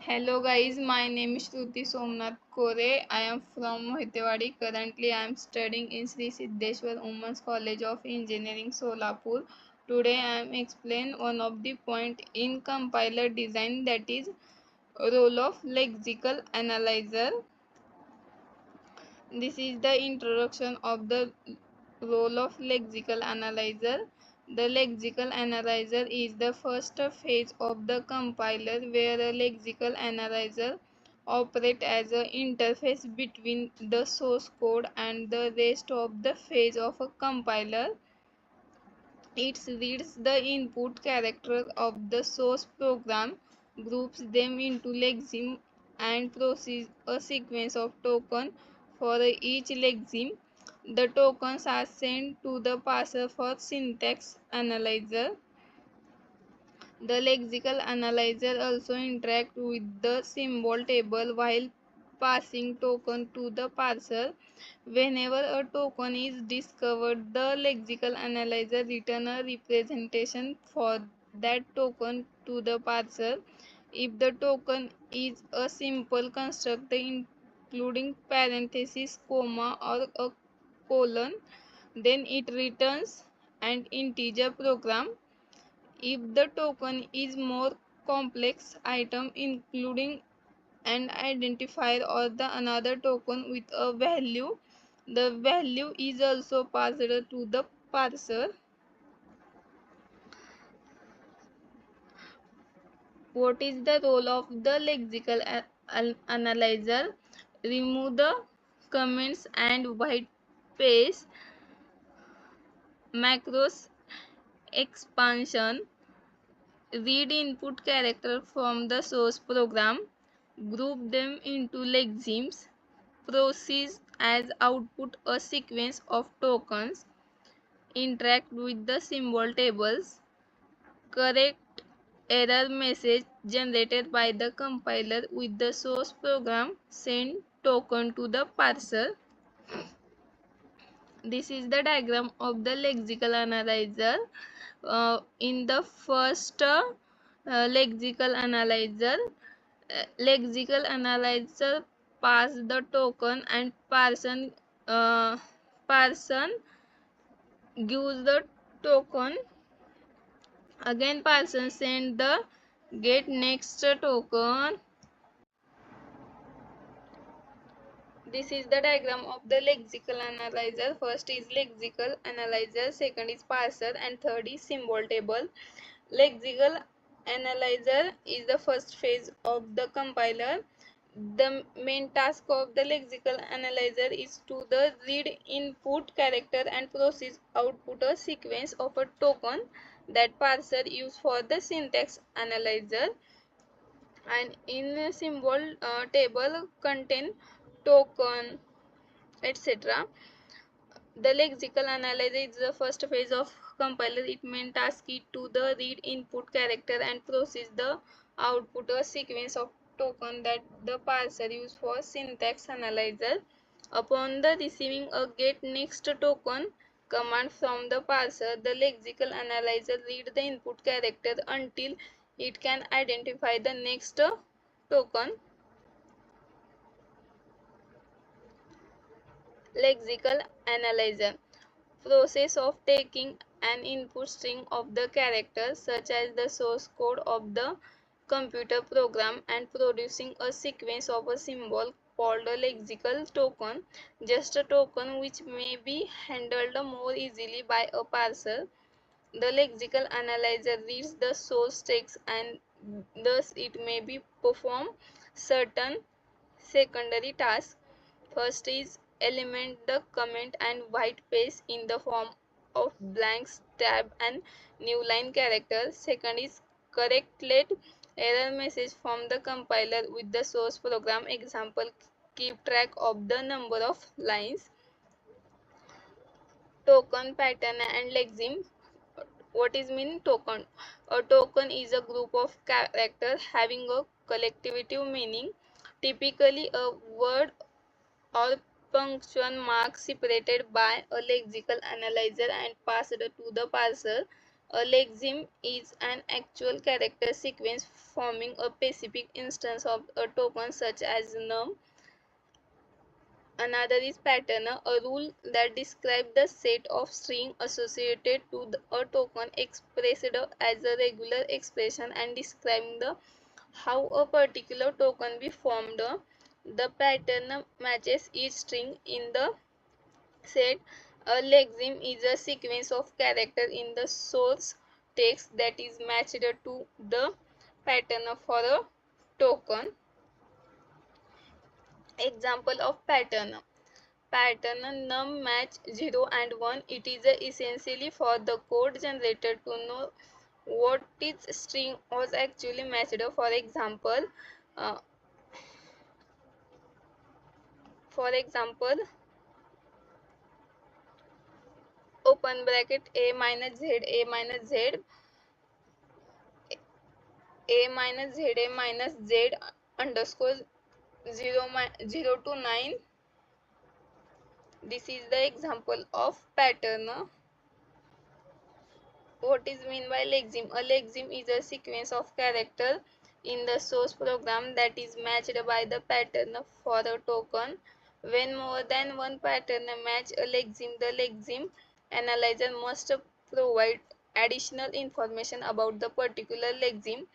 Hello guys, my name is Shruti Somnath Kore. I am from Mohitewadi. Currently, I am studying in Sri Siddheshwar Women's College of Engineering, Solapur. Today, I am explain one of the point in compiler design, that is role of lexical analyzer. This is the introduction of the role of lexical analyzer. The lexical analyzer is the first phase of the compiler where a lexical analyzer operates as an interface between the source code and the rest of the phase of a compiler. It reads the input characters of the source program, groups them into lexeme, and processes a sequence of tokens for each lexeme. The tokens are sent to the parser for syntax analyzer. The lexical analyzer also interacts with the symbol table while passing token to the parser. Whenever a token is discovered, the lexical analyzer returns a representation for that token to the parser. If the token is a simple constructor including parenthesis, comma, or a colon, then it returns an integer program. If the token is more complex item including an identifier or the another token with a value, the value is also passed to the parser. What is the role of the lexical analyzer? Remove the comments and white space, macros expansion, read input character from the source program, group them into lexemes, process as output a sequence of tokens, interact with the symbol tables, correct error message generated by the compiler with the source program, send token to the parser. This is the diagram of the lexical analyzer. In the first lexical analyzer pass the token and person gives the token. Again, person send the get next token. This is the diagram of the lexical analyzer. First is lexical analyzer, second is parser, and third is symbol table. Lexical analyzer is the first phase of the compiler. The main task of the lexical analyzer is to the read input character and process output a sequence of a token that parser use for the syntax analyzer. And in a symbol table contain token, etc. The lexical analyzer is the first phase of compiler. It main task is to the read input character and process the output a sequence of token that the parser use for syntax analyzer. Upon the receiving a get next token command from the parser, the lexical analyzer read the input character until it can identify the next token. Lexical analyzer process of taking an input string of the characters such as the source code of the computer program and producing a sequence of a symbol called a lexical token, just a token which may be handled more easily by a parser. The lexical analyzer reads the source text and thus it may be perform certain secondary tasks. First is element the comment and white space in the form of blanks, tab and new line character. Second is correct let error message from the compiler with the source program. Example, keep track of the number of lines. Token pattern and lexeme. What is mean token? A token is a group of characters having a collectivity meaning, typically a word or punctuation mark separated by a lexical analyzer and passed to the parser. A lexeme is an actual character sequence forming a specific instance of a token such as num. Another is pattern, a rule that describes the set of strings associated to a token expressed as a regular expression and describing how a particular token be formed. The pattern matches each string in the set. A lexeme is a sequence of characters in the source text that is matched to the pattern for a token. Example of pattern. Pattern num match 0 and 1. It is essentially for the code generator to know what its string was actually matched. Uh, for example, open bracket a minus z a minus z a minus z a minus z underscore 0 to 9. This is the example of pattern. What is mean by lexeme? A lexeme is a sequence of character in the source program that is matched by the pattern for a token. When more than one pattern match a lexeme, the lexeme analyzer must provide additional information about the particular lexeme.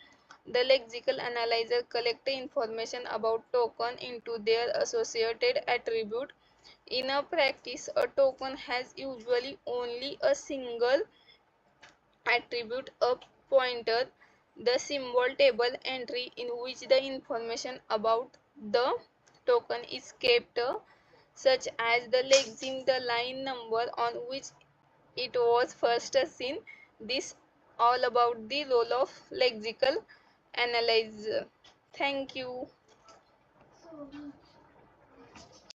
The lexical analyzer collects information about token into their associated attribute. In a practice, a token has usually only a single attribute, a pointer, the symbol table entry in which the information about the token is kept, such as the lexeme, the line number on which it was first seen. This all about the role of lexical analyzer. Thank you.